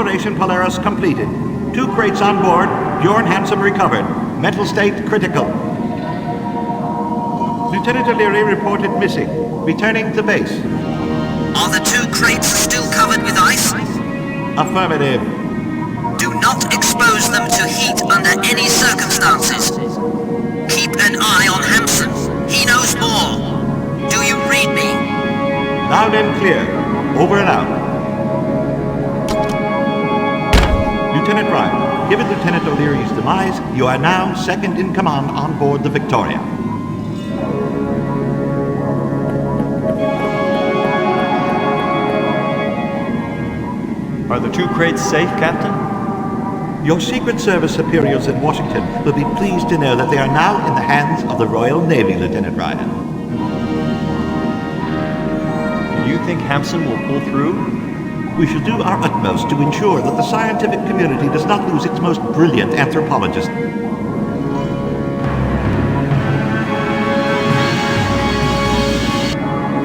Operation Polaris completed. 2 crates on board, pure and handsome recovered. Mental state critical. Lieutenant O'Leary reported missing. Returning to base. Are the 2 crates still covered with ice? Affirmative. Do not expose them to heat under any circumstances. Keep an eye on Hampson. He knows more. Do you read me? Loud and clear. Over and out. Lieutenant Ryan, given Lieutenant O'Leary's demise, you are now second in command on board the Victoria. Are the 2 crates safe, Captain? Your Secret Service superiors in Washington will be pleased to know that they are now in the hands of the Royal Navy, Lieutenant Ryan. Do you think Hampson will pull through? We shall do our utmost to ensure that the scientific community does not lose its most brilliant anthropologist.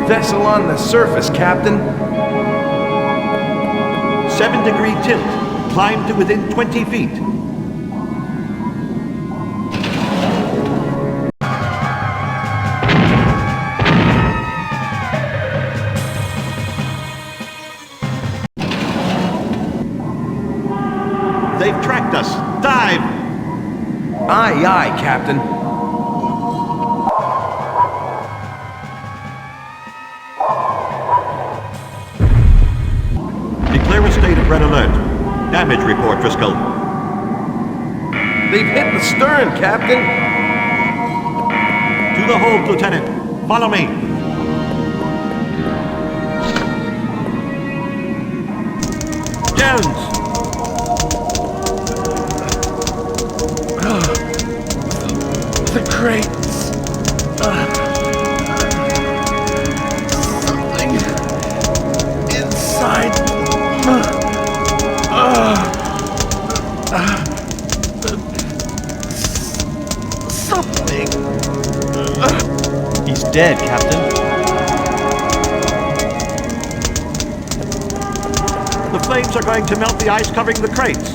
Vessel on the surface, Captain. 7-degree tilt. Climb to within 20 feet. They've tracked us. Dive! Aye, aye, Captain. Declare a state of red alert. Damage report, Driscoll. They've hit the stern, Captain. To the hold, Lieutenant. Follow me. Jones! The crates. Something inside. Something. He's dead, Captain. The flames are going to melt the ice covering the crates.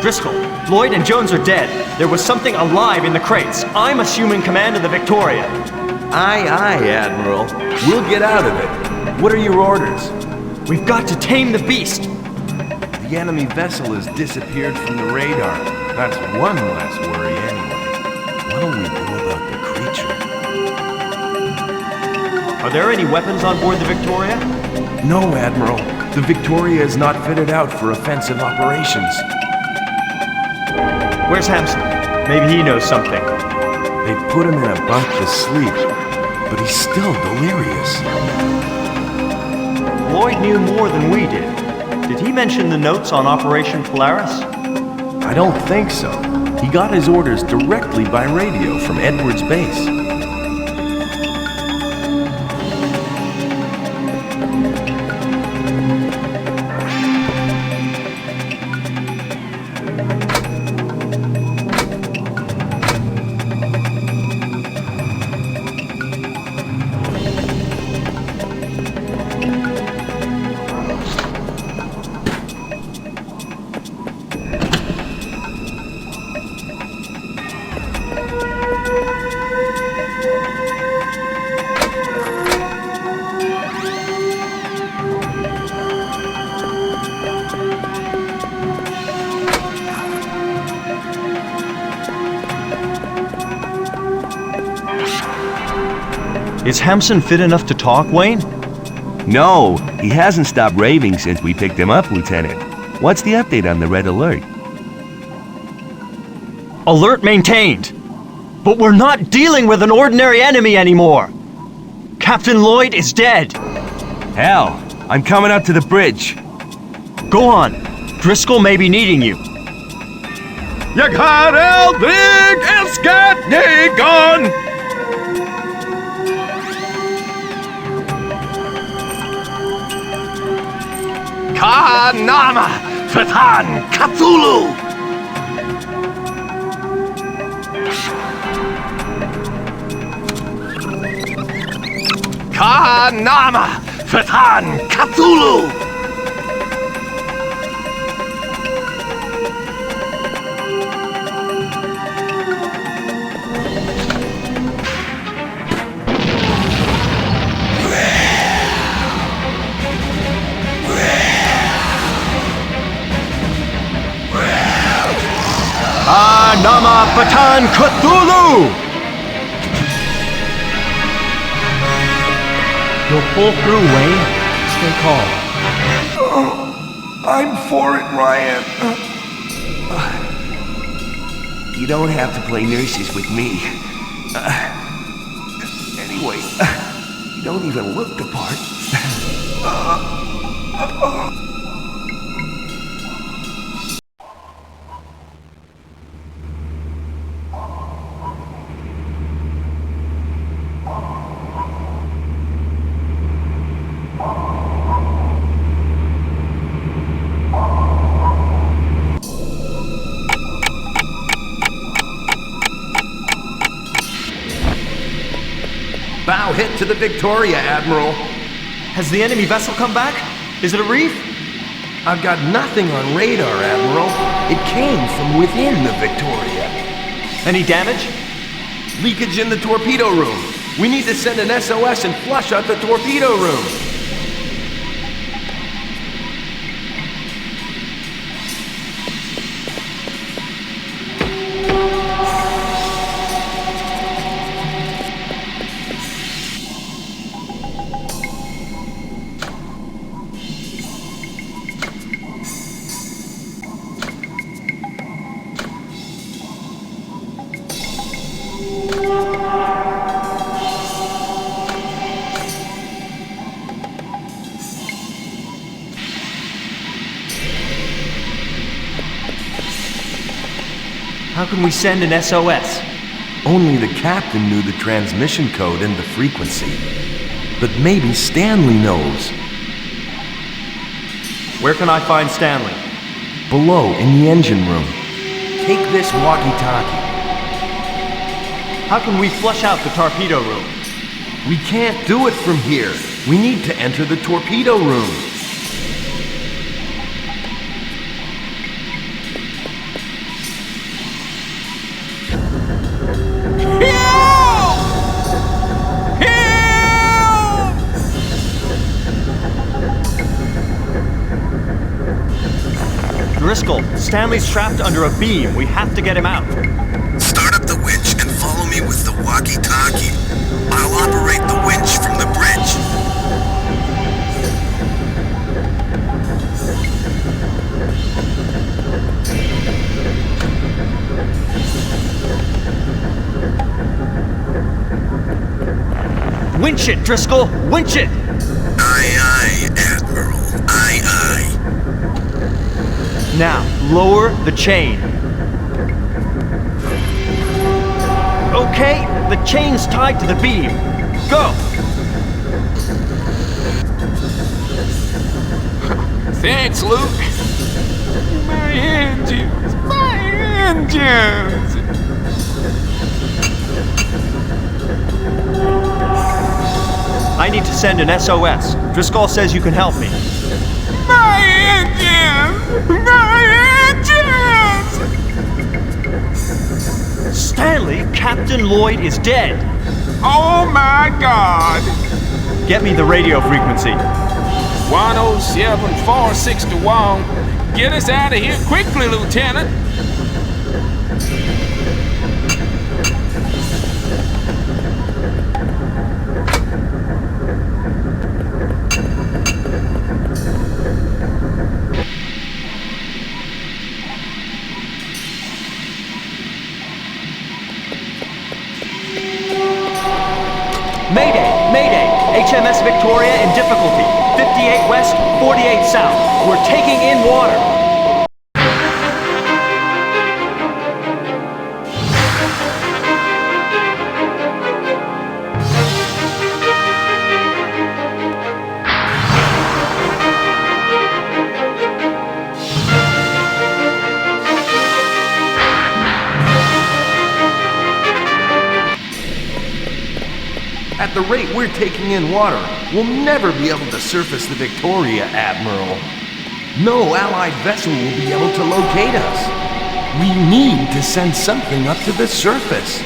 Driscoll, Lloyd and Jones are dead. There was something alive in the crates. I'm assuming command of the Victoria. Aye, aye, Admiral. We'll get out of it. What are your orders? We've got to tame the beast. The enemy vessel has disappeared from the radar. That's one less worry anyway. What'll we do about the creature? Are there any weapons on board the Victoria? No, Admiral. The Victoria is not fitted out for offensive operations. Where's Hampson? Maybe he knows something. They put him in a bunk to sleep, but he's still delirious. Lloyd knew more than we did. Did he mention the notes on Operation Polaris? I don't think so. He got his orders directly by radio from Edwards Base. Is Hampson fit enough to talk, Wayne? No, he hasn't stopped raving since we picked him up, Lieutenant. What's the update on the red alert? Alert maintained. But we're not dealing with an ordinary enemy anymore. Captain Lloyd is dead. Hell, I'm coming up to the bridge. Go on. Driscoll may be needing you. Jag har aldrig älskat någon! Kanama! För fan! Cthulhu! Kanama! För fan! Cthulhu! Nama Patan Cthulhu! You'll pull through, Wayne. Stay calm. I'm for it, Ryan. You don't have to play nurses with me. Anyway, you don't even look the part. Bow hit to the Victoria, Admiral. Has the enemy vessel come back? Is it a reef? I've got nothing on radar, Admiral. It came from within the Victoria. Any damage? Leakage in the torpedo room. We need to send an SOS and flush out the torpedo room. How can we send an SOS? Only the captain knew the transmission code and the frequency. But maybe Stanley knows. Where can I find Stanley? Below, in the engine room. Take this walkie-talkie. How can we flush out the torpedo room? We can't do it from here. We need to enter the torpedo room. Driscoll, Stanley's trapped under a beam. We have to get him out. Start up the winch and follow me with the walkie-talkie. I'll operate the winch from the bridge. Winch it, Driscoll! Winch it! Aye, aye, Admiral. Aye, aye. Now, lower the chain. Okay, the chain's tied to the beam. Go! Thanks, Luke. My engines! My engines! I need to send an SOS. Driscoll says you can help me. My engines! My engines! Stanley, Captain Lloyd is dead. Oh my God! Get me the radio frequency. 107-461. Get us out of here quickly, Lieutenant. Mayday! Mayday! HMS Victoria in difficulty. 58 west, 48 south. We're taking in water. At the rate we're taking in water, we'll never be able to surface the Victoria, Admiral. No Allied vessel will be able to locate us. We need to send something up to the surface.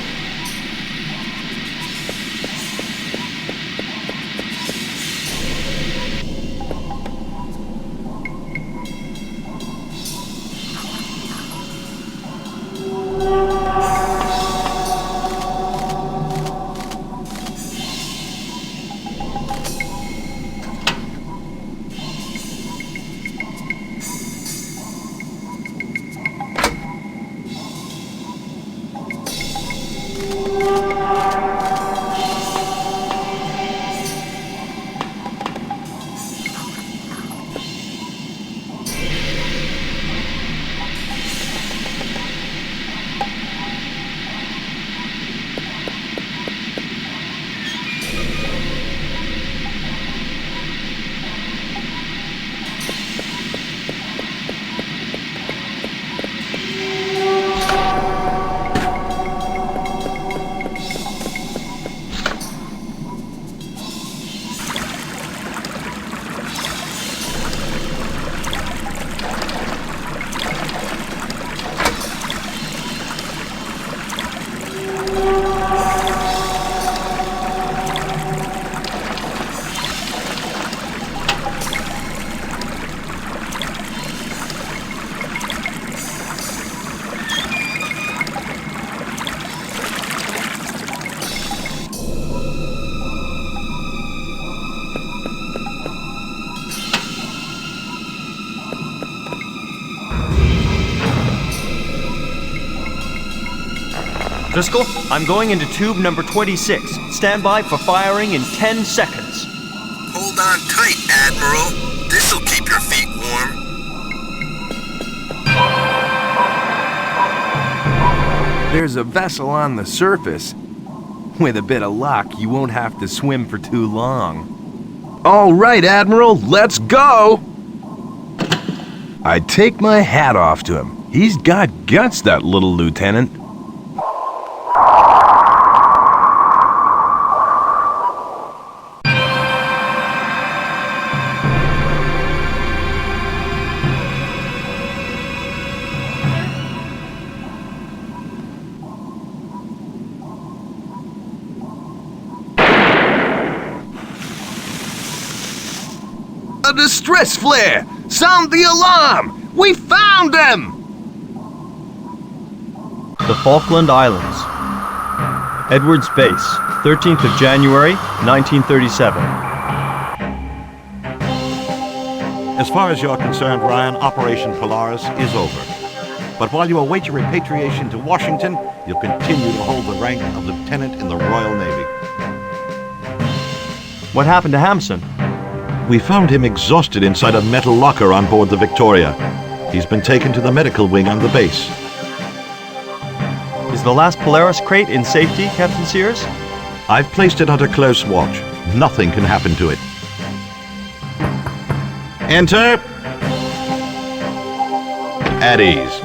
Driscoll, I'm going into tube number 26. Stand by for firing in 10 seconds. Hold on tight, Admiral. This'll keep your feet warm. There's a vessel on the surface. With a bit of luck, you won't have to swim for too long. All right, Admiral, let's go! I take my hat off to him. He's got guts, that little lieutenant. A distress flare! Sound the alarm! We found them! The Falkland Islands. Edwards Base, 13th of January, 1937. As far as you're concerned, Ryan, Operation Polaris is over. But while you await your repatriation to Washington, you'll continue to hold the rank of lieutenant in the Royal Navy. What happened to Hampson? We found him exhausted inside a metal locker on board the Victoria. He's been taken to the medical wing on the base. Is the last Polaris crate in safety, Captain Sears? I've placed it under close watch. Nothing can happen to it. Enter. At ease.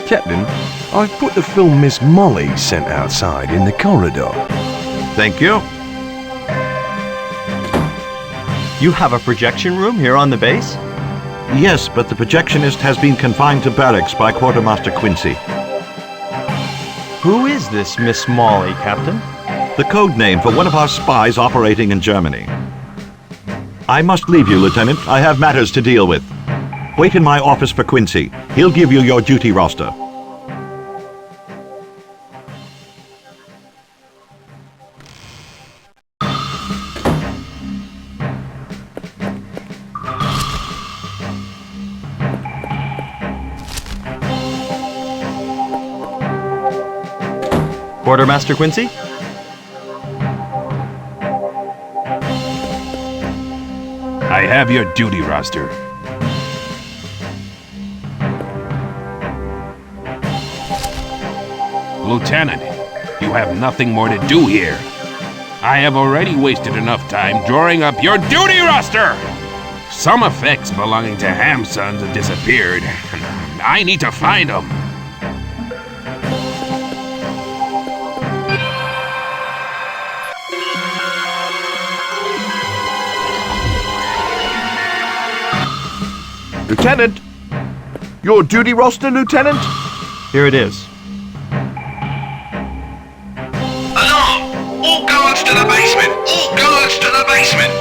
Captain, I've put the film Miss Molly sent outside in the corridor. Thank you. You have a projection room here on the base? Yes, but the projectionist has been confined to barracks by Quartermaster Quincy. Who is this Miss Molly, Captain? The code name for one of our spies operating in Germany. I must leave you, Lieutenant. I have matters to deal with. Wait in my office for Quincy. He'll give you your duty roster. Quartermaster Quincy? I have your duty roster. Lieutenant, you have nothing more to do here. I have already wasted enough time drawing up your duty roster! Some effects belonging to Hampsons have disappeared. I need to find them. Lieutenant? Your duty roster, Lieutenant? Here it is. Alarm! All guards to the basement! All guards to the basement!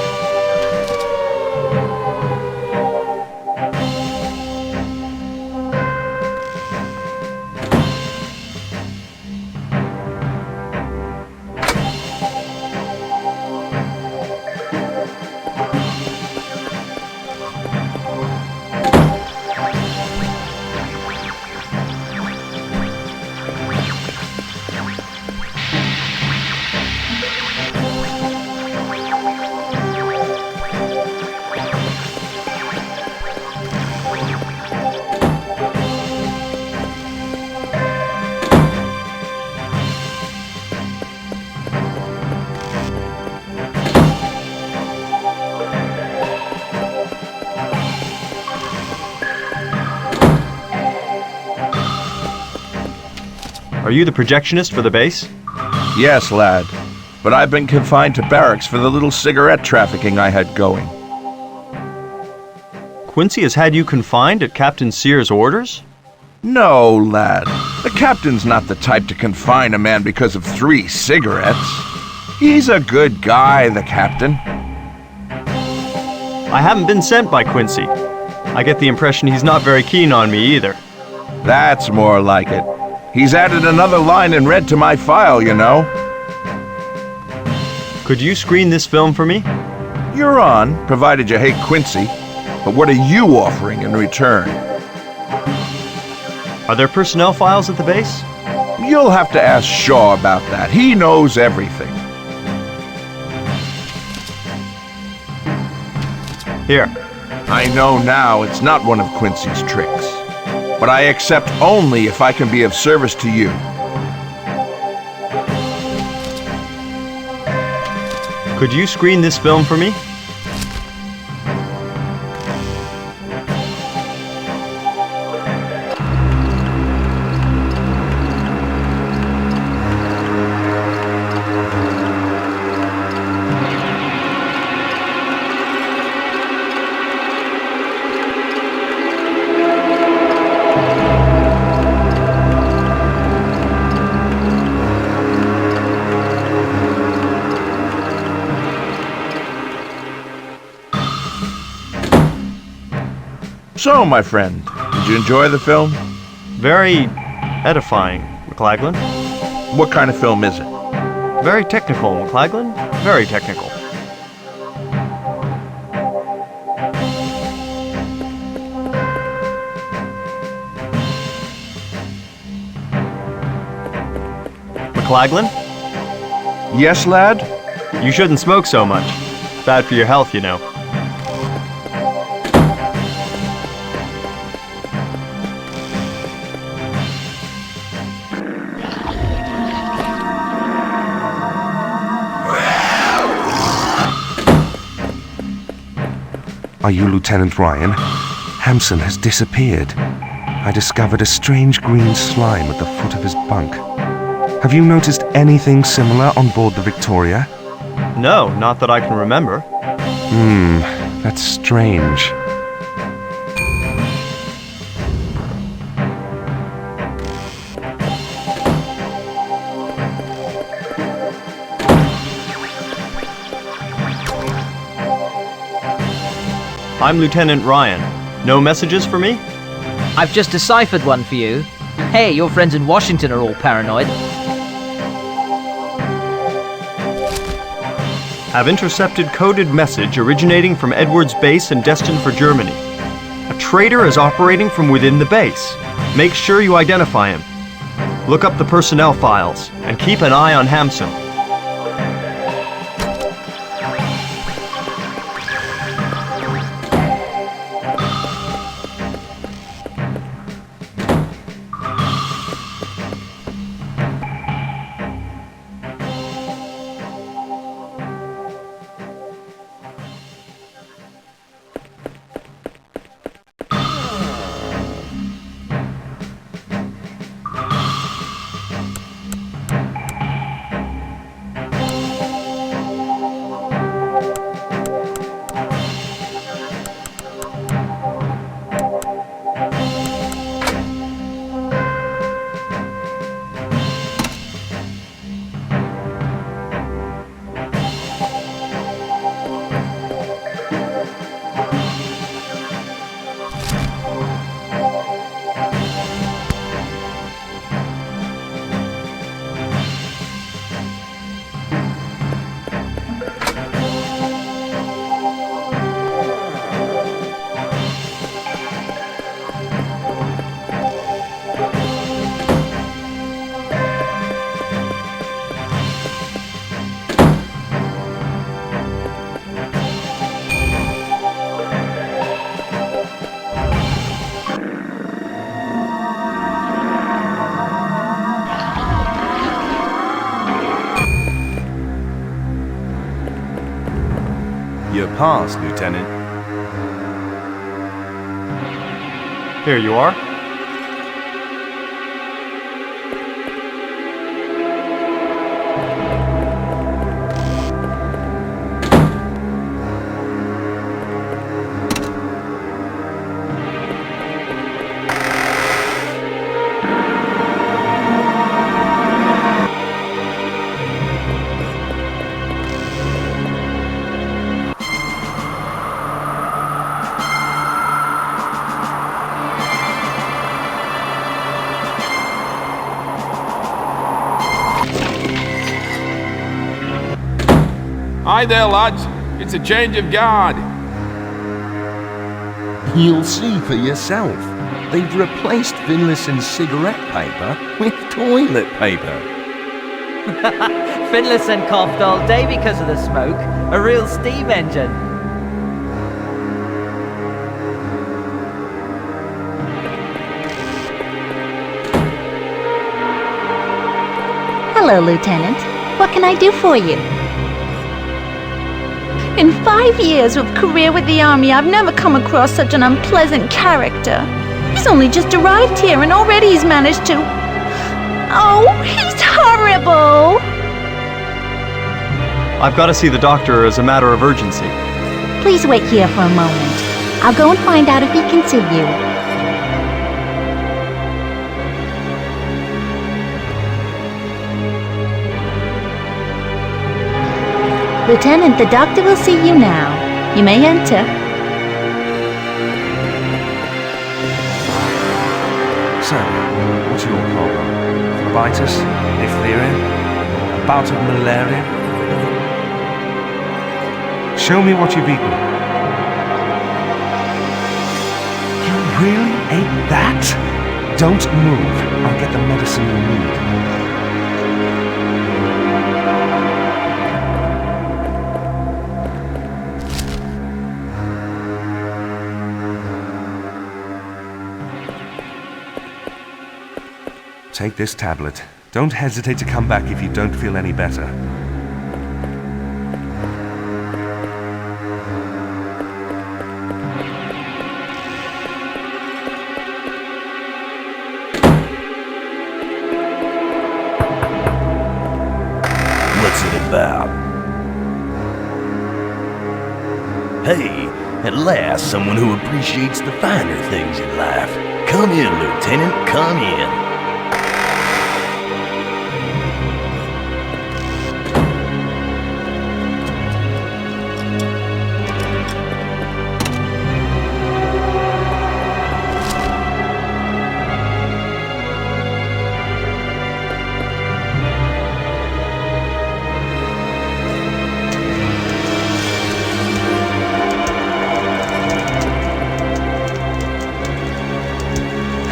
Are you the projectionist for the base? Yes, lad. But I've been confined to barracks for the little cigarette trafficking I had going. Quincy has had you confined at Captain Sears' orders? No, lad. The captain's not the type to confine a man because of 3 cigarettes. He's a good guy, the captain. I haven't been sent by Quincy. I get the impression he's not very keen on me either. That's more like it. He's added another line in red to my file, you know. Could you screen this film for me? You're on, provided you hate Quincy. But what are you offering in return? Are there personnel files at the base? You'll have to ask Shaw about that. He knows everything. Here. I know now it's not one of Quincy's tricks. But I accept only if I can be of service to you. Could you screen this film for me? So, my friend, did you enjoy the film? Very edifying, McLaglen. What kind of film is it? Very technical, McLaglen. Very technical. McLaglen? Yes, lad? You shouldn't smoke so much. Bad for your health, you know. Are you Lieutenant Ryan? Hampson has disappeared. I discovered a strange green slime at the foot of his bunk. Have you noticed anything similar on board the Victoria? No, not that I can remember. That's strange. I'm Lieutenant Ryan. No messages for me? I've just deciphered one for you. Hey, your friends in Washington are all paranoid. Have intercepted coded message originating from Edwards Base and destined for Germany. A traitor is operating from within the base. Make sure you identify him. Look up the personnel files and keep an eye on Hampson. Your pass, Lieutenant. Here you are. Hi there, lads. It's a change of guard. You'll see for yourself. They've replaced Finlayson's cigarette paper with toilet paper. Finlayson coughed all day because of the smoke. A real steam engine. Hello, Lieutenant. What can I do for you? In 5 years of career with the Army, I've never come across such an unpleasant character. He's only just arrived here and already he's managed to... Oh, he's horrible! I've got to see the doctor as a matter of urgency. Please wait here for a moment. I'll go and find out if he can see you. Lieutenant, the doctor will see you now. You may enter. So, what's your problem? Phlebitis? Diphtheria? A bout of malaria? Show me what you've eaten. You really ate that? Don't move. I'll get the medicine you need. Take this tablet. Don't hesitate to come back if you don't feel any better. What's it about? Hey, at last someone who appreciates the finer things in life. Come in, Lieutenant, come in.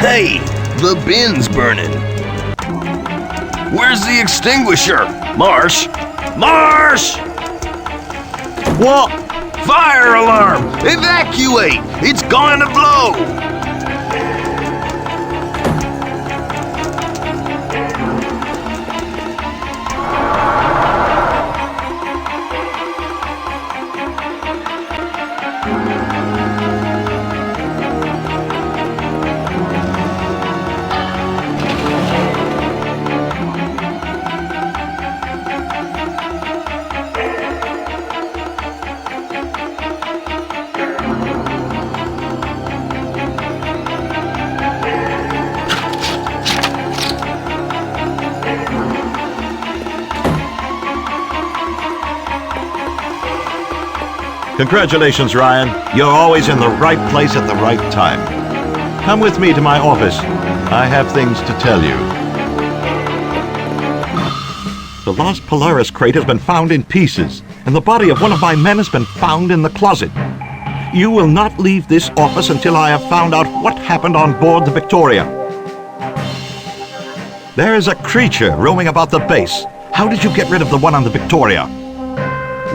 Hey, the bin's burning. Where's the extinguisher? Marsh? Marsh! What? Fire alarm! Evacuate! It's going to blow! Congratulations, Ryan. You're always in the right place at the right time. Come with me to my office. I have things to tell you. The lost Polaris crate has been found in pieces, and the body of one of my men has been found in the closet. You will not leave this office until I have found out what happened on board the Victoria. There is a creature roaming about the base. How did you get rid of the one on the Victoria?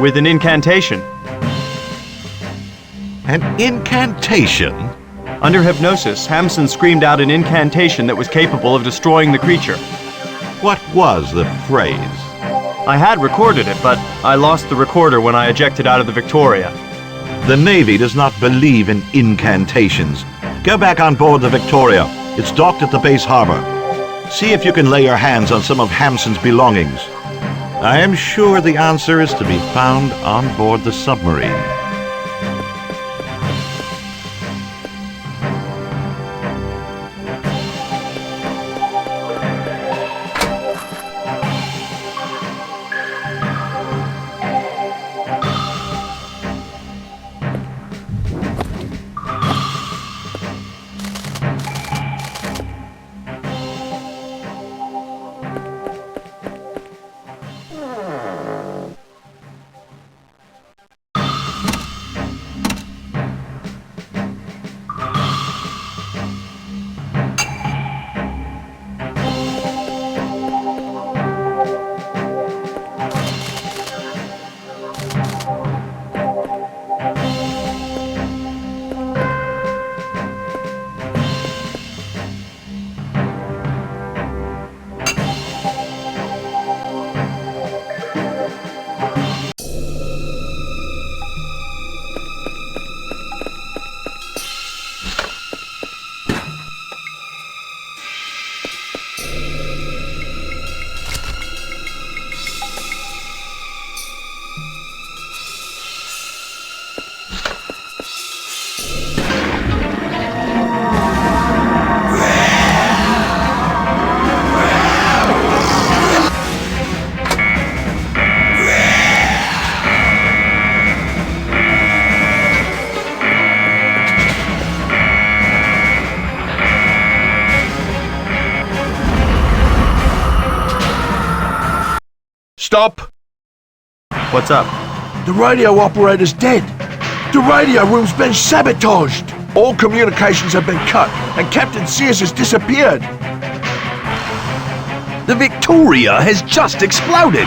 With an incantation. An incantation? Under hypnosis, Hampson screamed out an incantation that was capable of destroying the creature. What was the phrase? I had recorded it, but I lost the recorder when I ejected out of the Victoria. The Navy does not believe in incantations. Go back on board the Victoria. It's docked at the base harbor. See if you can lay your hands on some of Hampson's belongings. I am sure the answer is to be found on board the submarine. Stop! What's up? The radio operator's dead. The radio room's been sabotaged. All communications have been cut, and Captain Sears has disappeared. The Victoria has just exploded.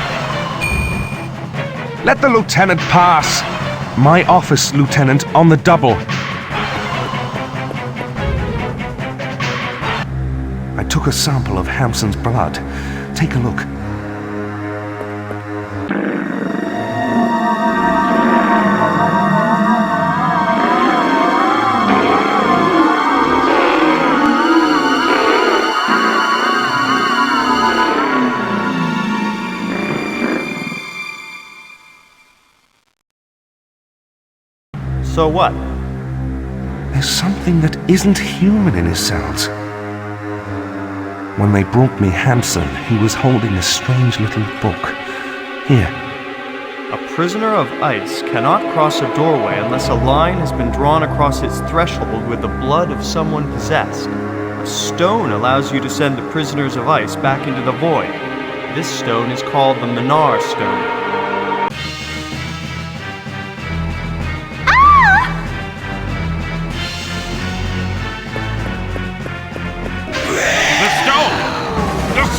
Let the lieutenant pass. My office, Lieutenant, on the double. I took a sample of Hampson's blood. Take a look. So what? There's something that isn't human in his cells. When they brought me Hampson, he was holding a strange little book. Here. A prisoner of ice cannot cross a doorway unless a line has been drawn across its threshold with the blood of someone possessed. A stone allows you to send the prisoners of ice back into the void. This stone is called the Minar Stone.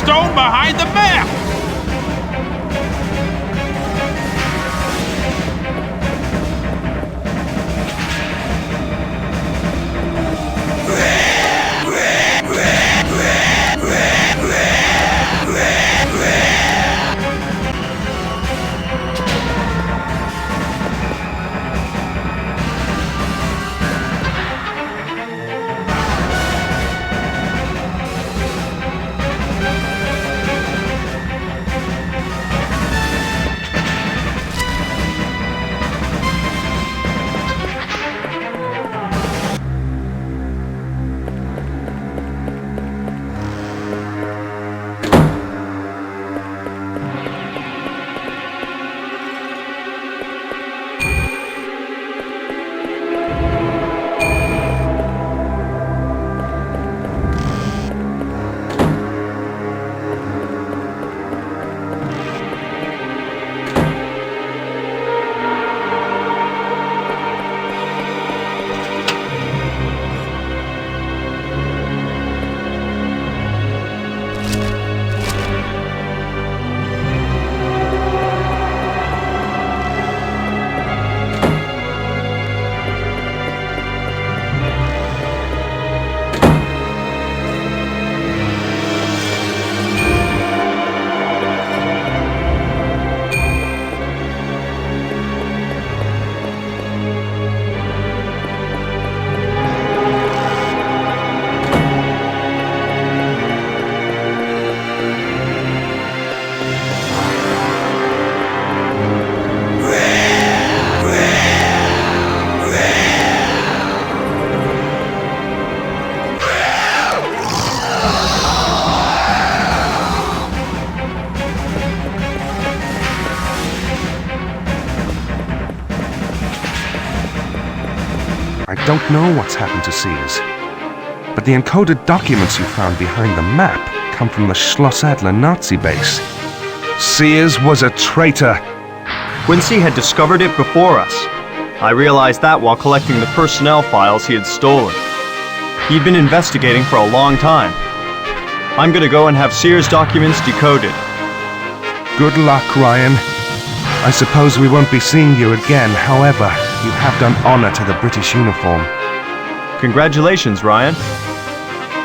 Stone behind the map! don't know what's happened to Sears. But the encoded documents you found behind the map come from the Schloss Adler Nazi base. Sears was a traitor. Quincy had discovered it before us. I realized that while collecting the personnel files he had stolen. He'd been investigating for a long time. I'm gonna go and have Sears' documents decoded. Good luck, Ryan. I suppose we won't be seeing you again. However, you have done honor to the British uniform. Congratulations, Ryan.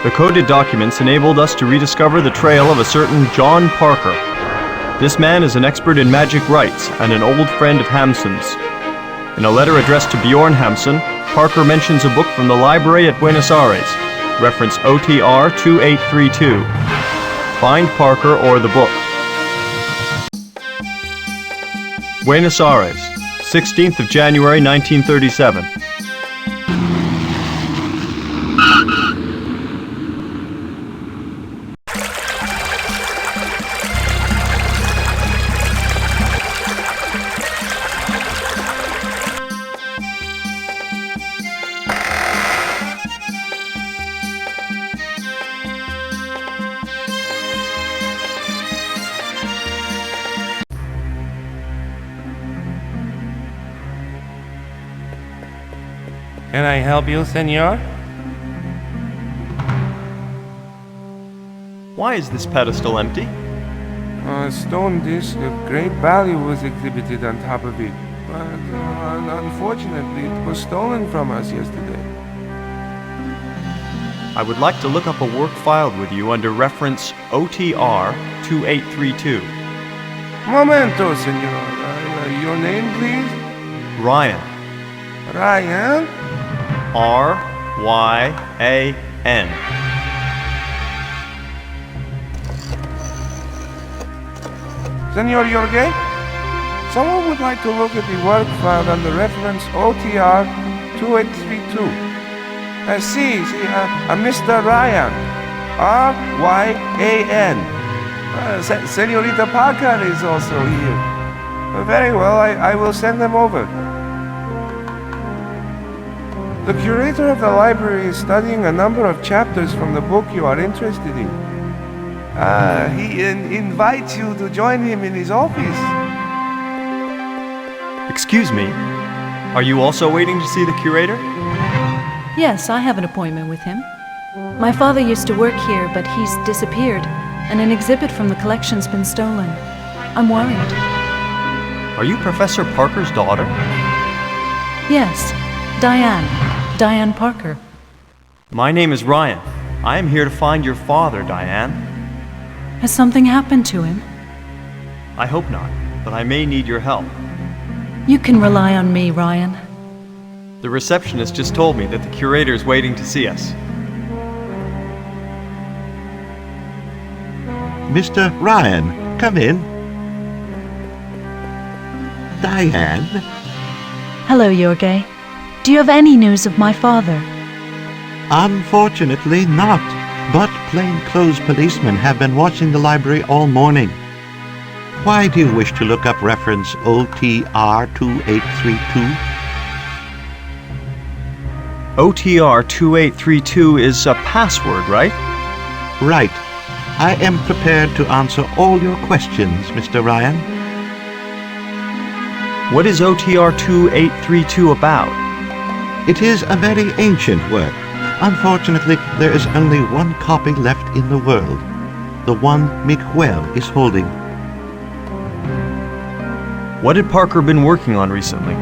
The coded documents enabled us to rediscover the trail of a certain John Parker. This man is an expert in magic rites and an old friend of Hamsun's. In a letter addressed to Bjorn Hamsun, Parker mentions a book from the library at Buenos Aires, reference OTR 2832. Find Parker or the book. Buenos Aires, 16th of January 1937. Can I help you, senor? Why is this pedestal empty? A stone disc of great value was exhibited on top of it, but unfortunately it was stolen from us yesterday. I would like to look up a work filed with you under reference OTR 2832. Momento, senor. Your name, please? Ryan. Ryan? R-Y-A-N. Senor Jorge? Someone would like to look at the work filed under reference OTR 2832. See, Mr. Ryan. R-Y-A-N. Senorita Parker is also here. Very well, I will send them over. The curator of the library is studying a number of chapters from the book you are interested in. He invites you to join him in his office. Excuse me, are you also waiting to see the curator? Yes, I have an appointment with him. My father used to work here, but he's disappeared, and an exhibit from the collection's been stolen. I'm worried. Are you Professor Parker's daughter? Yes, Diane Parker. My name is Ryan. I am here to find your father, Diane. Has something happened to him? I hope not, but I may need your help. You can rely on me, Ryan. The receptionist just told me that the curator is waiting to see us. Mr. Ryan, come in. Diane? Hello, Jorge. Do you have any news of my father? Unfortunately not, but plainclothes policemen have been watching the library all morning. Why do you wish to look up reference OTR 2832? OTR 2832 is a password, right? Right. I am prepared to answer all your questions, Mr. Ryan. What is OTR 2832 about? It is a very ancient work. Unfortunately, there is only one copy left in the world. The one Miguel is holding. What had Parker been working on recently?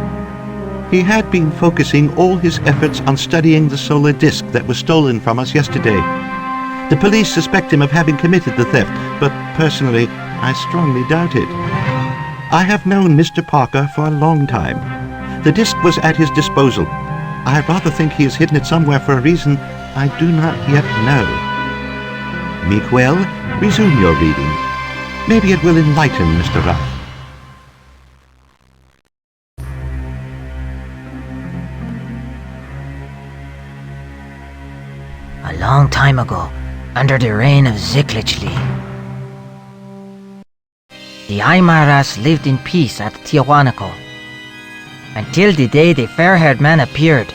He had been focusing all his efforts on studying the solar disk that was stolen from us yesterday. The police suspect him of having committed the theft, but personally, I strongly doubt it. I have known Mr. Parker for a long time. The disk was at his disposal. I rather think he has hidden it somewhere for a reason I do not yet know. Miguel, resume your reading. Maybe it will enlighten Mr. Ryan. A long time ago, under the reign of Ziklichli, the Aymaras lived in peace at Tiahuanaco, until the day the fair-haired man appeared.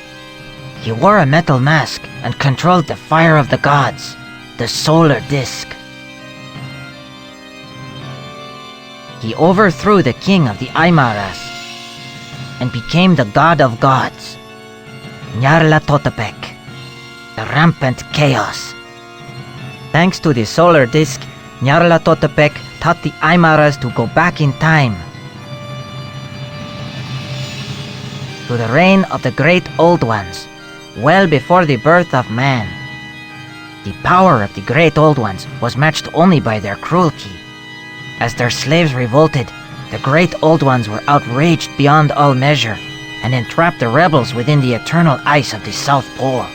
He wore a metal mask and controlled the fire of the gods, the solar disk. He overthrew the king of the Aymaras and became the god of gods, Nyarlathotepec, the rampant chaos. Thanks to the solar disk, Nyarlathotepec taught the Aymaras to go back in time to the reign of the great old ones, well before the birth of man. The power of the great old ones was matched only by their cruelty. As their slaves revolted, the great old ones were outraged beyond all measure and entrapped the rebels within the eternal ice of the South Pole.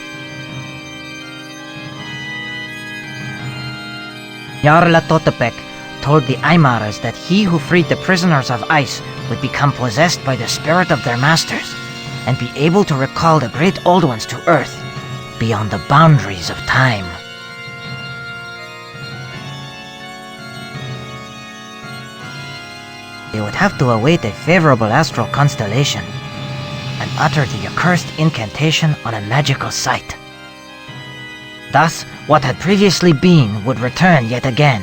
Nyarlathotepec told the Aymaras that he who freed the prisoners of ice would become possessed by the spirit of their masters and be able to recall the great old ones to Earth beyond the boundaries of time. They would have to await a favorable astral constellation and utter the accursed incantation on a magical site. Thus, what had previously been would return yet again.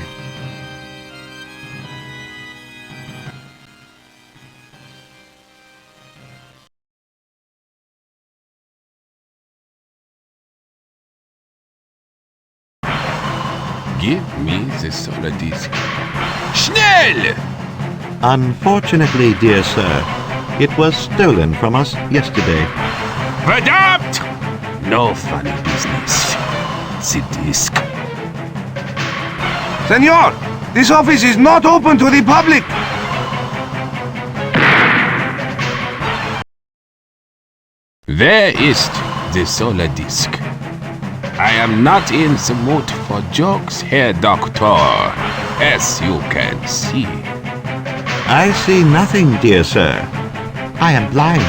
Give me the solar disk. Schnell! Unfortunately, dear sir, it was stolen from us yesterday. Verdammt! No funny business. The disk. Senor, this office is not open to the public. Where is the solar disk? I am not in the mood for jokes, Herr Doctor, as you can see. I see nothing, dear sir. I am blind.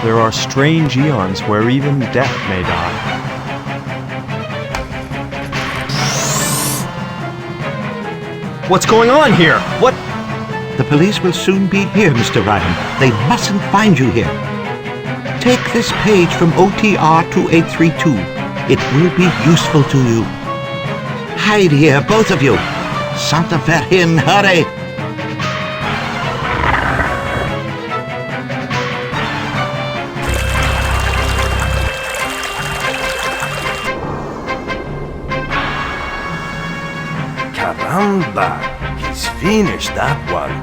There are strange eons where even death may die. What's going on here? What? The police will soon be here, Mr. Ryan. They mustn't find you here. Take this page from OTR 2832. It will be useful to you. Hide here, both of you. Santa Verhin, hurry! Caramba! He's finished that one.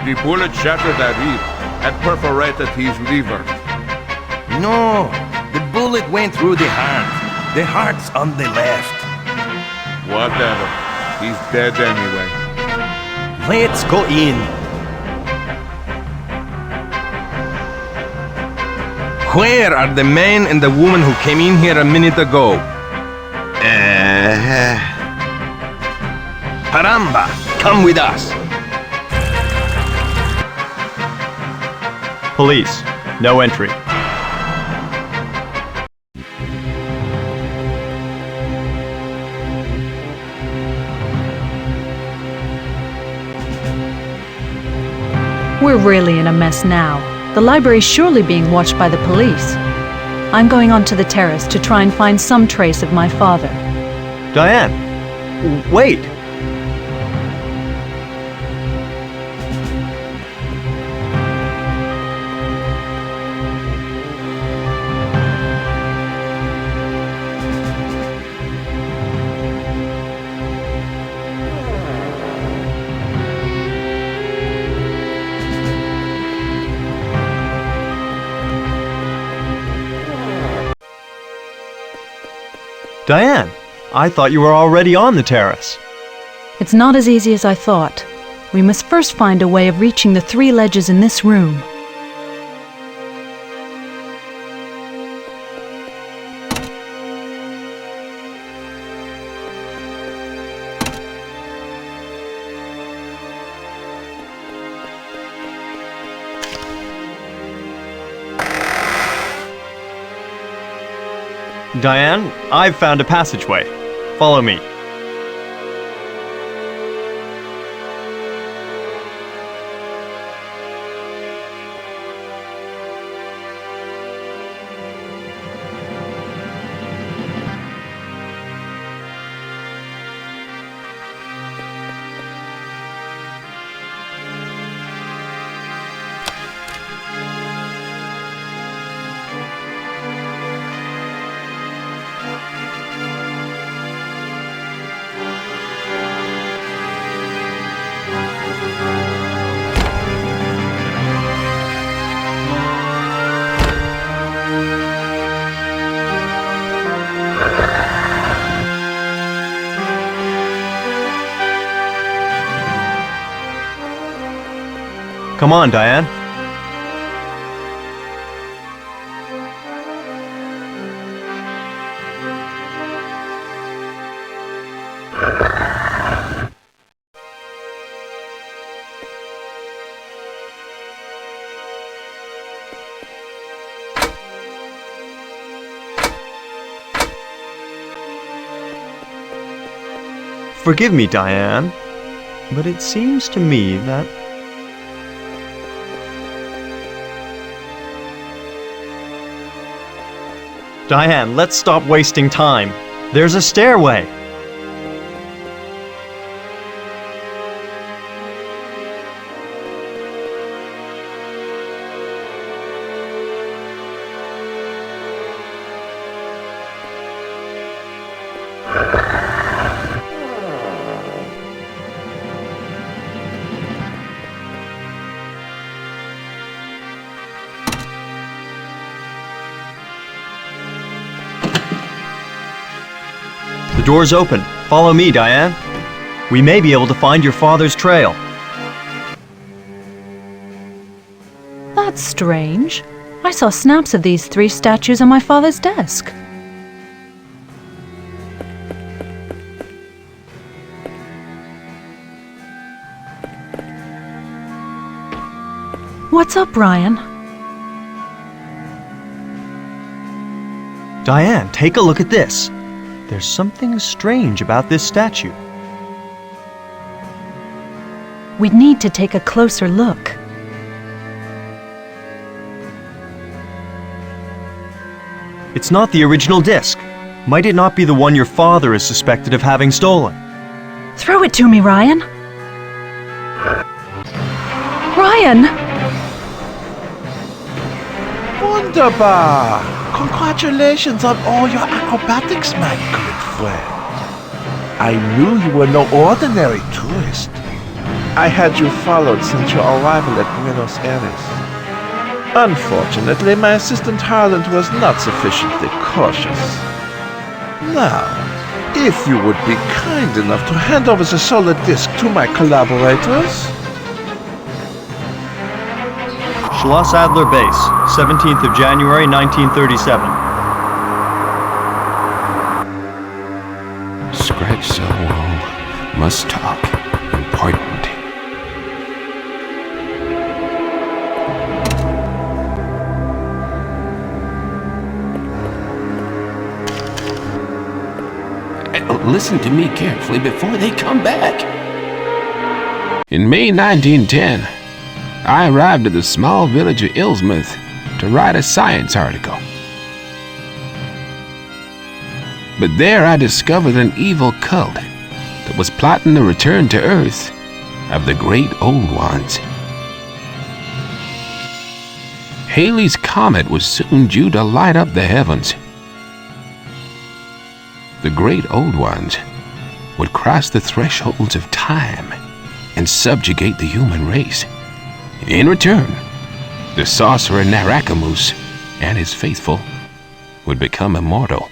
The bullet shattered that rib and perforated his liver. No, the bullet went through the heart. The heart's on the left. Whatever. He's dead anyway. Let's go in. Where are the man and the woman who came in here a minute ago? Caramba! Come with us. Police, no entry. We're really in a mess now. The library's surely being watched by the police. I'm going onto the terrace to try and find some trace of my father. Diane, wait! Diane, I thought you were already on the terrace. It's not as easy as I thought. We must first find a way of reaching the 3 ledges in this room. Diane, I've found a passageway. Follow me. Come on, Diane. Forgive me, Diane, but it seems to me that... Diane, let's stop wasting time. There's a stairway. The door's open. Follow me, Diane. We may be able to find your father's trail. That's strange. I saw snaps of these 3 statues on my father's desk. What's up, Brian? Diane, take a look at this. There's something strange about this statue. We'd need to take a closer look. It's not the original disc. Might it not be the one your father is suspected of having stolen? Throw it to me, Ryan. Ryan! Wunderbar! Congratulations on all your acrobatics, my good friend. I knew you were no ordinary tourist. I had you followed since your arrival at Buenos Aires. Unfortunately, my assistant Harland was not sufficiently cautious. Now, if you would be kind enough to hand over the solar disk to my collaborators... Schloss Adler Base, 17th of January, 1937. Scratch so wall, must talk, important. Listen to me carefully before they come back. In May 1910, I arrived at the small village of Ilsmouth to write a science article. But there I discovered an evil cult that was plotting the return to Earth of the Great Old Ones. Halley's Comet was soon due to light up the heavens. The Great Old Ones would cross the thresholds of time and subjugate the human race. In return, the sorcerer Narakamus and his faithful would become immortal.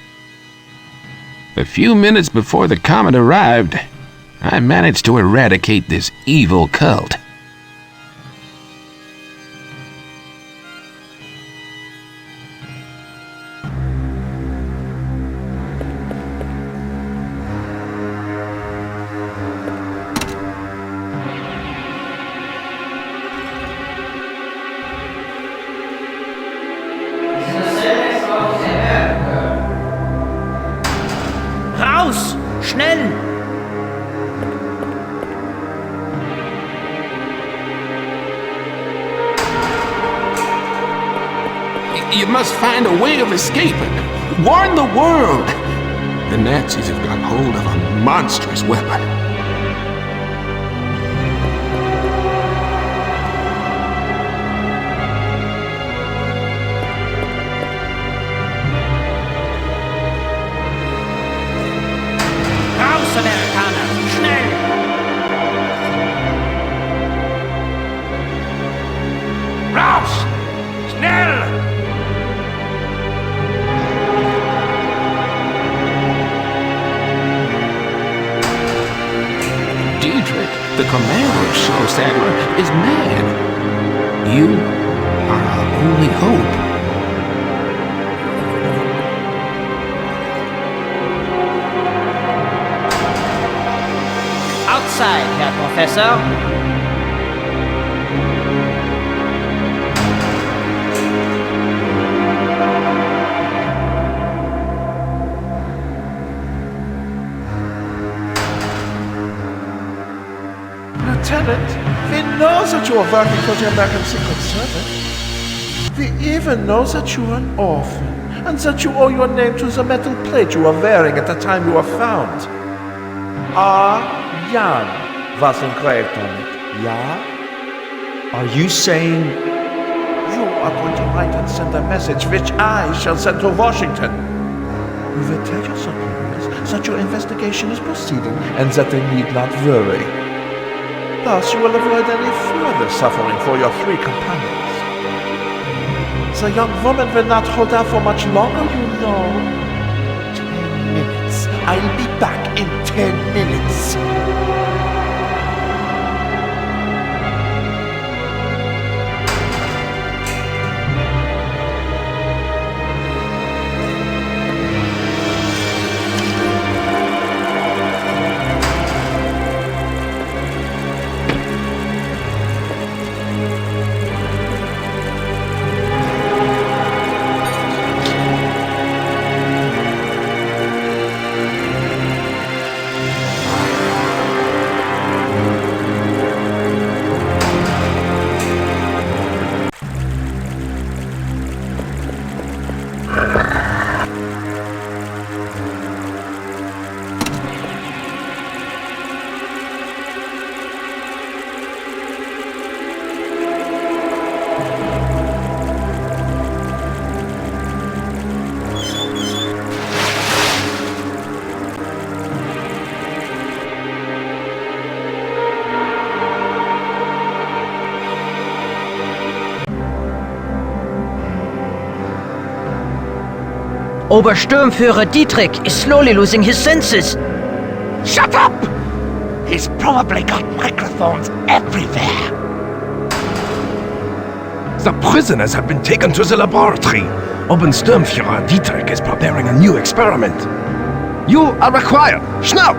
A few minutes before the comet arrived, I managed to eradicate this evil cult. Raus! Schnell! You must find a way of escaping. Warn the world! The Nazis have got hold of a monstrous weapon. Raus, Amerikaner! Schnell! Raus! Schnell! Dietrich, the commander of Chaosium, is mad. You are our only hope. Outside, Herr Professor. Lieutenant, we know that you are working for the American Secret Service. We even know that you are an orphan, and that you owe your name to the metal plate you were wearing at the time you were found. Jan was engraved on it, yeah? Are you saying... You are going to write and send a message which I shall send to Washington. You will tell your superiors that your investigation is proceeding and that they need not worry. Thus, you will avoid any further suffering for your 3 companions. The young woman will not hold out for much longer, you know. 10 minutes. I'll be back in 10 minutes. Obersturmführer Dietrich is slowly losing his senses. Shut up! He's probably got microphones everywhere. The prisoners have been taken to the laboratory. Obersturmführer Dietrich is preparing a new experiment. You are required. Schnell!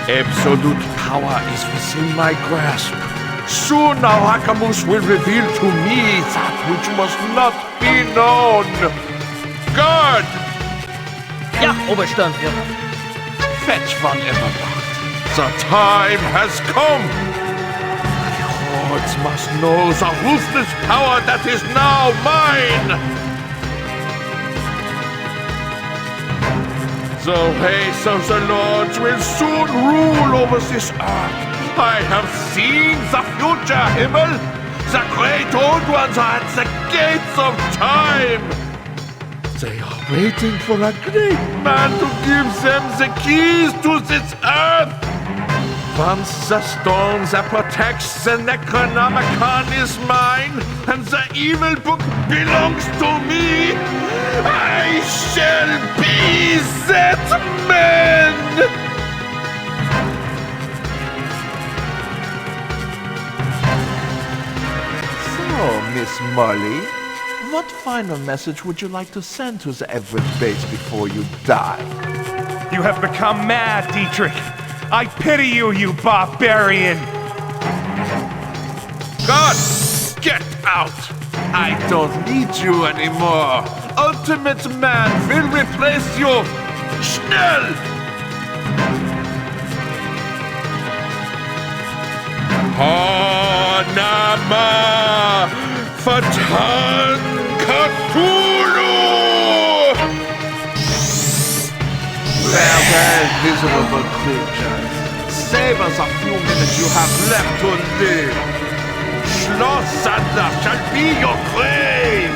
Absolute power is within my grasp. Soon Narakamus will reveal to me that which must not be known. Guard! Ja, Obersturmführer. Fetch von Everbach. The time has come. My hordes must know the ruthless power that is now mine. The ways of the Lords will soon rule over this earth. I have seen the future, Himmel. The great old ones are at the gates of time. They are waiting for a great man to give them the keys to this earth. Once the stone that protects the Necronomicon is mine, and the evil book belongs to me, I shall be that man! So, Miss Molly, what final message would you like to send to the Everett base before you die? You have become mad, Dietrich. I pity you, you barbarian! God, get out! I don't need you anymore. Ultimate Man will replace you. Schnell! Hanama Fatan Cthulhu! Farewell, miserable creatures. Save us a few minutes you have left to live. Schloss Sandler shall be your grave!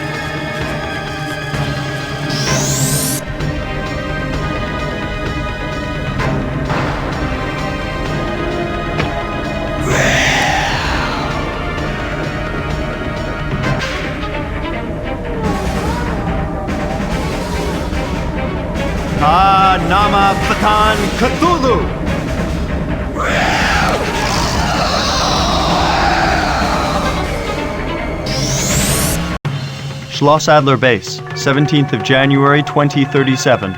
Nama Fatan Cthulhu! Schloss Adler Base, 17th of January 2037.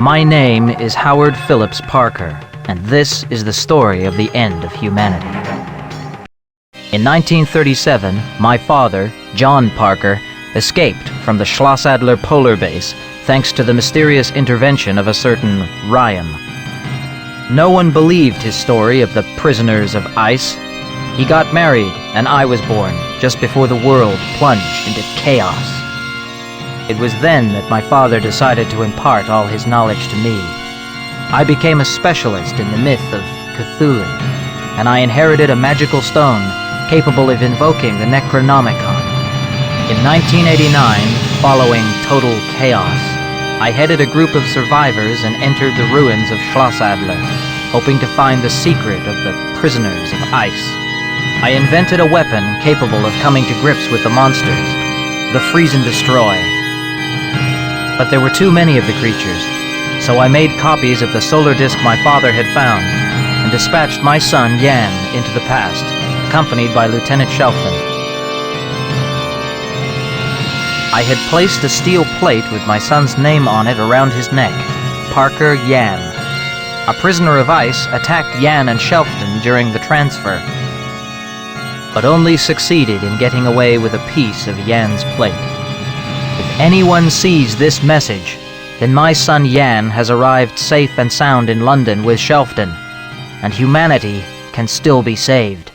My name is Howard Phillips Parker, and this is the story of the end of humanity. In 1937, my father, John Parker, escaped from the Schloss Adler polar base thanks to the mysterious intervention of a certain Ryan. No one believed his story of the prisoners of ice. He got married, and I was born just before the world plunged into chaos. It was then that my father decided to impart all his knowledge to me. I became a specialist in the myth of Cthulhu, and I inherited a magical stone capable of invoking the Necronomicon. In 1989, following total chaos, I headed a group of survivors and entered the ruins of Schloss Adler, hoping to find the secret of the prisoners of ice. I invented a weapon capable of coming to grips with the monsters, the Freeze and Destroy. But there were too many of the creatures, so I made copies of the solar disk my father had found, and dispatched my son Yan into the past, accompanied by Lieutenant Shelfton. I had placed a steel plate with my son's name on it around his neck, Parker Yan. A prisoner of ice attacked Yan and Shelfton during the transfer, but only succeeded in getting away with a piece of Yan's plate. If anyone sees this message, then my son Yan has arrived safe and sound in London with Shelfton, and humanity can still be saved.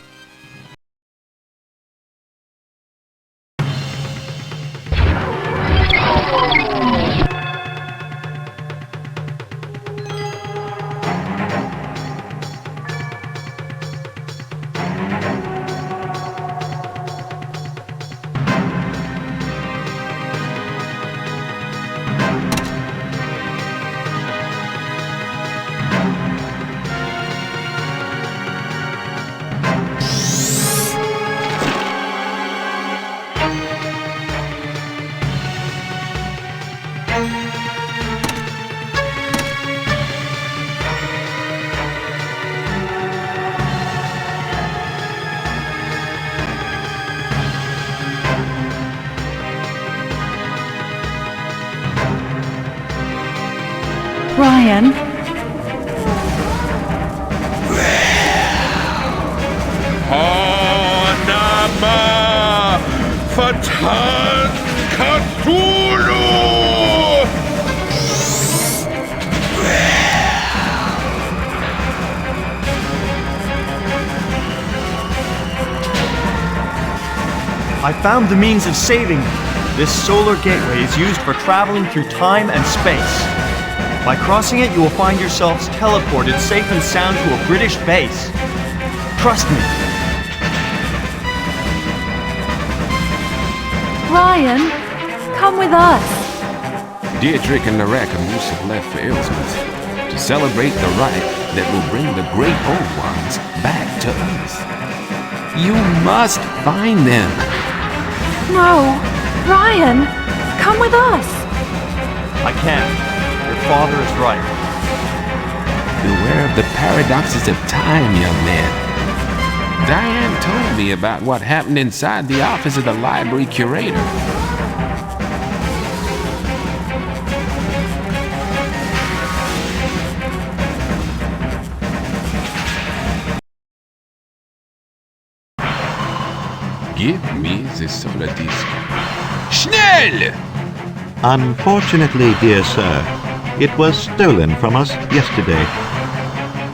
Ryan? Hanama Fatan Cthulhu! I found the means of saving you. This solar gateway is used for traveling through time and space. By crossing it, you will find yourselves teleported safe and sound to a British base. Trust me. Ryan, come with us. Dietrich and Narakamus have left for Elsmith to celebrate the rite that will bring the Great Old Ones back to Earth. You must find them. No, Ryan, come with us. I can't. Your father is right. Beware of the paradoxes of time, young man. Diane told me about what happened inside the office of the library curator. Give me the solar disk. Schnell! Unfortunately, dear sir, it was stolen from us yesterday.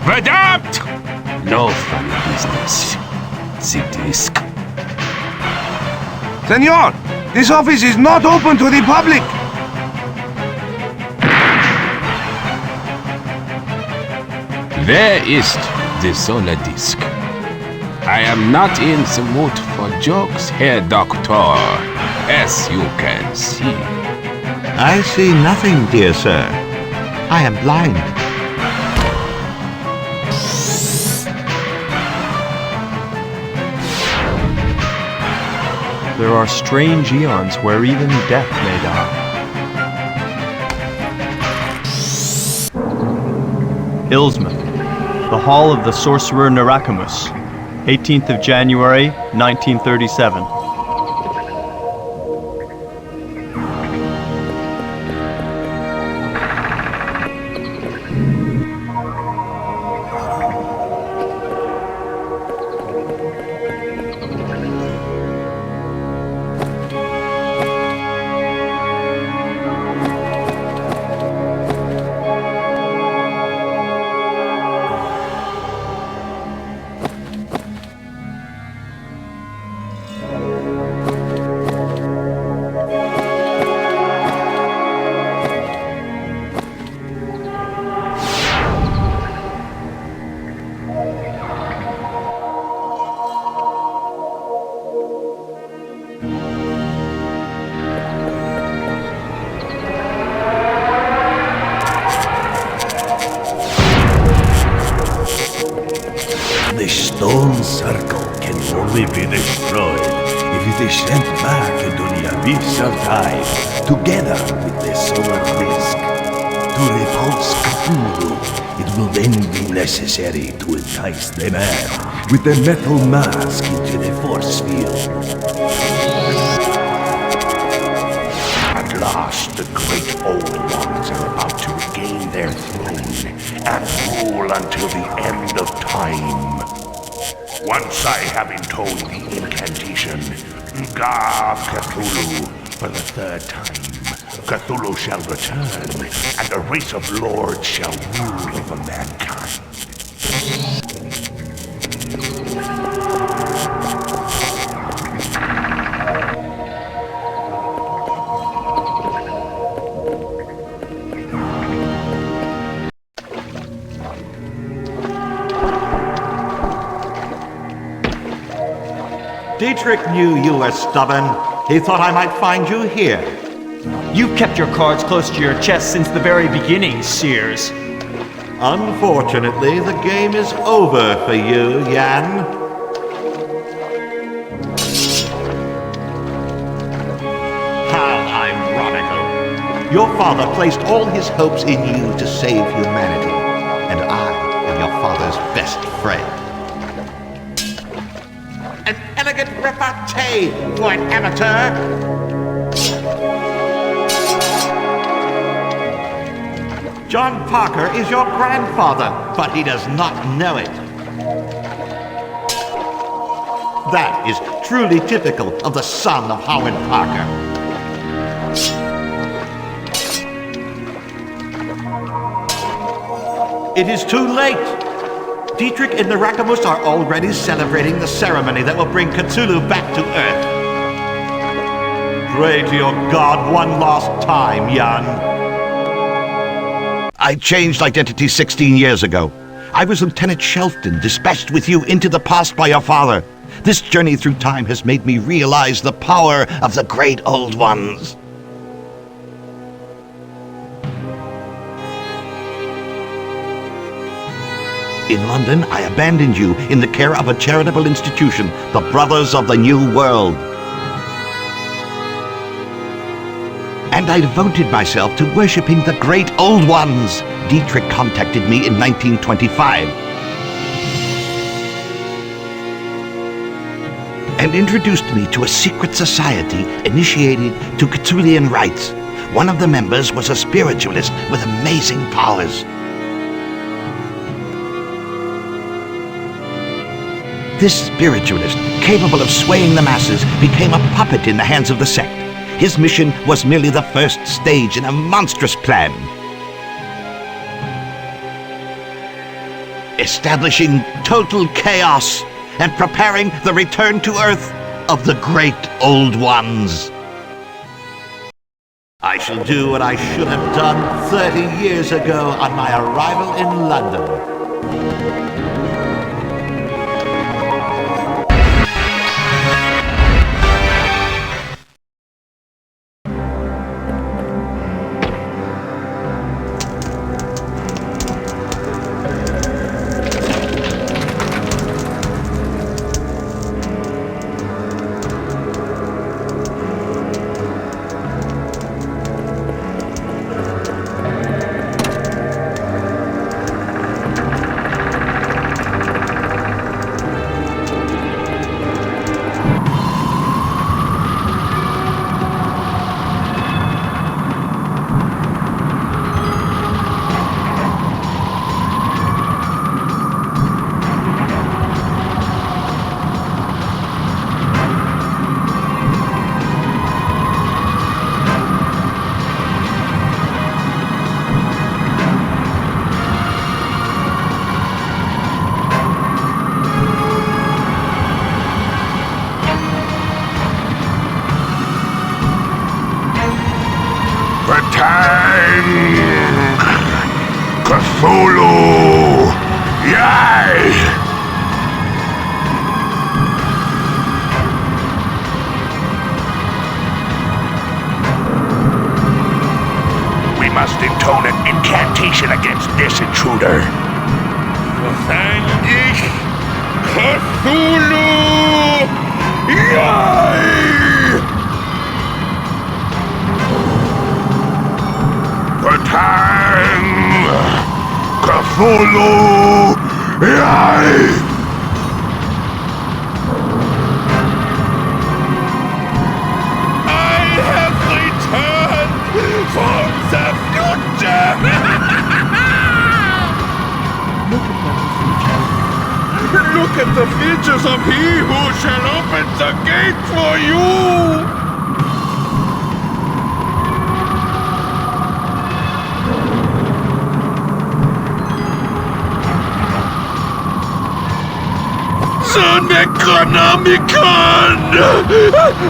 Verdammt! No funny business. The disk. Senor, this office is not open to the public. Where ist the solar disk? I am not in the mood for jokes, Herr Doctor, as you can see. I see nothing, dear sir. I am blind. There are strange eons where even death may die. Ilsmith, the Hall of the Sorcerer Narakamus, 18th of January, 1937. The stone circle can only be destroyed if it is sent back into the abyss of time, together with the solar disk. To repulse Cthulhu, it will then be necessary to entice the man with the metal mask into the force field. At last, the great old ones are about to regain their throne and rule until the end of time. Once I have intoned the incantation, Ga Cthulhu, for the third time, Cthulhu shall return, and a race of lords shall rule over mankind. Dietrich knew you were stubborn. He thought I might find you here. You've kept your cards close to your chest since the very beginning, Sears. Unfortunately, the game is over for you, Jan. How ironical. Your father placed all his hopes in you to save humanity, and I am your father's best friend. An elegant repartee for an amateur! John Parker is your grandfather, but he does not know it. That is truly typical of the son of Howard Parker. It is too late! Dietrich and the Rakamus are already celebrating the ceremony that will bring Cthulhu back to Earth. Pray to your god one last time, Jan. I changed identity 16 years ago. I was Lieutenant Shelton, dispatched with you into the past by your father. This journey through time has made me realize the power of the great old ones. In London, I abandoned you in the care of a charitable institution, the Brothers of the New World. And I devoted myself to worshipping the great old ones. Dietrich contacted me in 1925 and introduced me to a secret society initiated to Cthulhian rites. One of the members was a spiritualist with amazing powers. This spiritualist, capable of swaying the masses, became a puppet in the hands of the sect. His mission was merely the first stage in a monstrous plan. Establishing total chaos and preparing the return to Earth of the great old ones. I shall do what I should have done 30 years ago on my arrival in London. Cthulhu! Yay! We must intone an incantation against this intruder. Thank Cthulhu! Yay! Protang! Cthulhu! Follow! I have returned from the future! Look at the features of he who shall open the gate for you! The Necronomicon!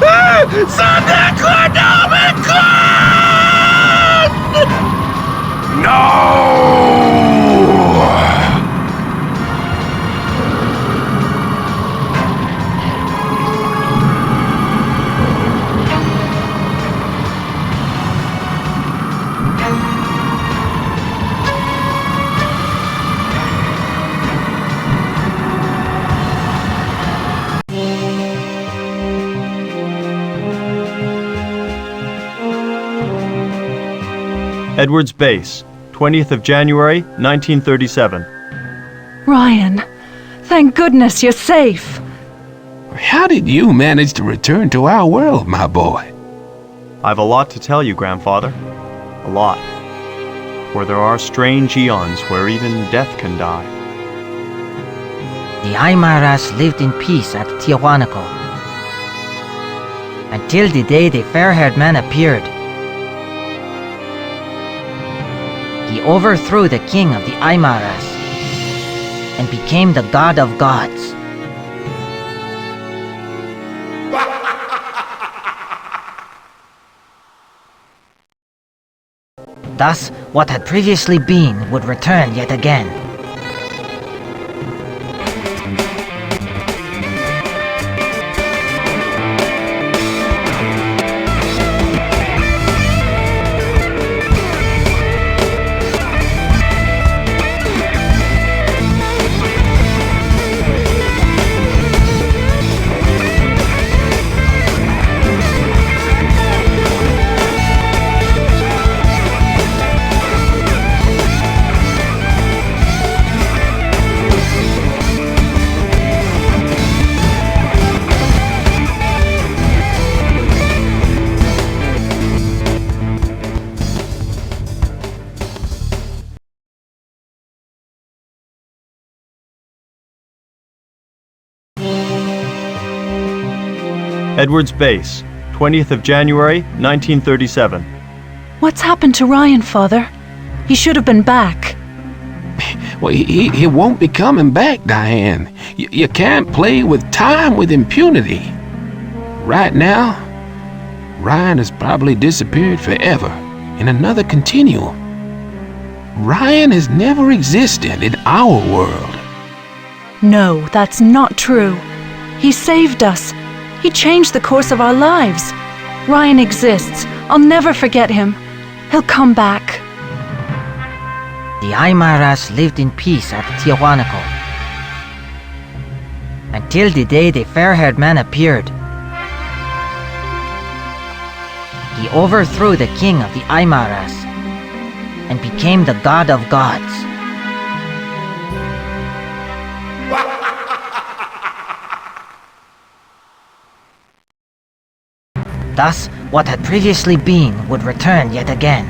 The Necronomicon! No! Edwards Base, 20th of January, 1937. Ryan, thank goodness you're safe. How did you manage to return to our world, my boy? I've a lot to tell you, Grandfather. A lot. For there are strange eons where even death can die. The Aymaras lived in peace at Tiahuanaco until the day the fair-haired man appeared. He overthrew the king of the Aymaras and became the god of gods. Thus, what had previously been would return yet again. Edwards Base, 20th of January, 1937. What's happened to Ryan, Father? He should have been back. Well, he won't be coming back, Diane. You can't play with time with impunity. Right now, Ryan has probably disappeared forever in another continuum. Ryan has never existed in our world. No, that's not true. He saved us. He changed the course of our lives. Ryan exists. I'll never forget him. He'll come back. The Aymaras lived in peace at Tiahuanaco until the day the fair-haired man appeared. He overthrew the king of the Aymaras and became the god of gods. Thus, what had previously been would return yet again.